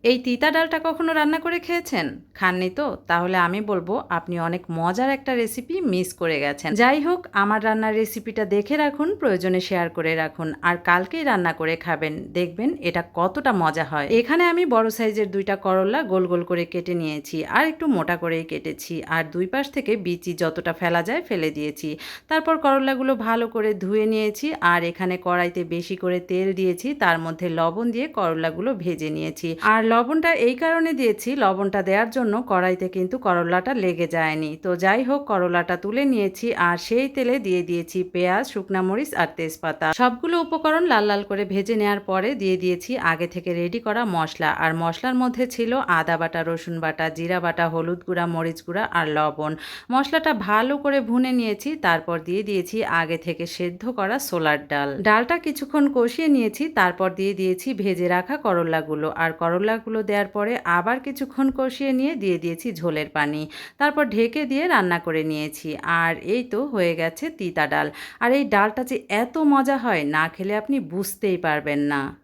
এই তিতা ডালটা কখনো রান্না করে খেয়েছেন? খাননি তো? তাহলে আমি বলবো আপনি অনেক মজার একটা রেসিপি মিস করে গেছেন। যাই হোক, আমার রান্নার রেসিপিটা দেখে রাখুন, প্রয়োজনে শেয়ার করে রাখুন। আর কালকেই রান্না করে খাবেন। দেখবেন এটা কতটা মজা হয়। এখানে আমি বড় সাইজের ২ টা করল্লা গোল, গোল করে কেটে নিয়েছি। আর একটু মোটা করেই কেটেছি। আর ২ পাশ থেকে বিচি যতটা ফেলা যায় ফেলে দিয়েছি। তারপর করল্লাগুলো ভালো করে ধুয়ে নিয়েছি। আর এখানে কড়াইতে বেশি করে তেল দিয়েছি। তার মধ্যে লবণ দিয়ে করল্লাগুলো ভেজে নিয়েছি। আর লবণটা এই কারণে দিয়েছি, লবণটা দেওয়ার জন্য কড়াইতে কিন্তু করল্লাটা লেগে যায়নি। তো যাই হোক, করল্লাটা তুলে নিয়েছি আর সেই তেলে দিয়ে দিয়েছি পেঁয়াজ, শুকনা মরিচ আর তেজপাতা। সবগুলো উপকরণ লাল লাল করে ভেজে নেওয়ার পরে দিয়ে দিয়েছি আগে থেকে রেডি করা মশলা। আর মশলার মধ্যে ছিল আদা বাটা, রসুন বাটা, জিরা বাটা, হলুদ গুঁড়া, মরিচ গুঁড়া আর লবণ। মশলাটা ভালো করে ভুনে নিয়েছি। তারপর দিয়ে দিয়েছি আগে থেকে সেদ্ধ করা ছোলার ডাল। ডালটা কিছুক্ষণ কষিয়ে নিয়েছি। তারপর দিয়ে দিয়েছি ভেজে রাখা করল্লাগুলো। আর করল্লাগুলো দেওয়ার পরে আবার কিছুক্ষণ কষিয়ে নিয়ে দিয়ে দিয়েছি ঝোলের পানি। তারপর ঢেকে দিয়ে রান্না করে নিয়েছি। আর এই তো হয়ে গেছে তিতা ডাল। আর এই ডালটা যে এত মজা হয়, না খেলে আপনি বুঝতেই পারবেন না।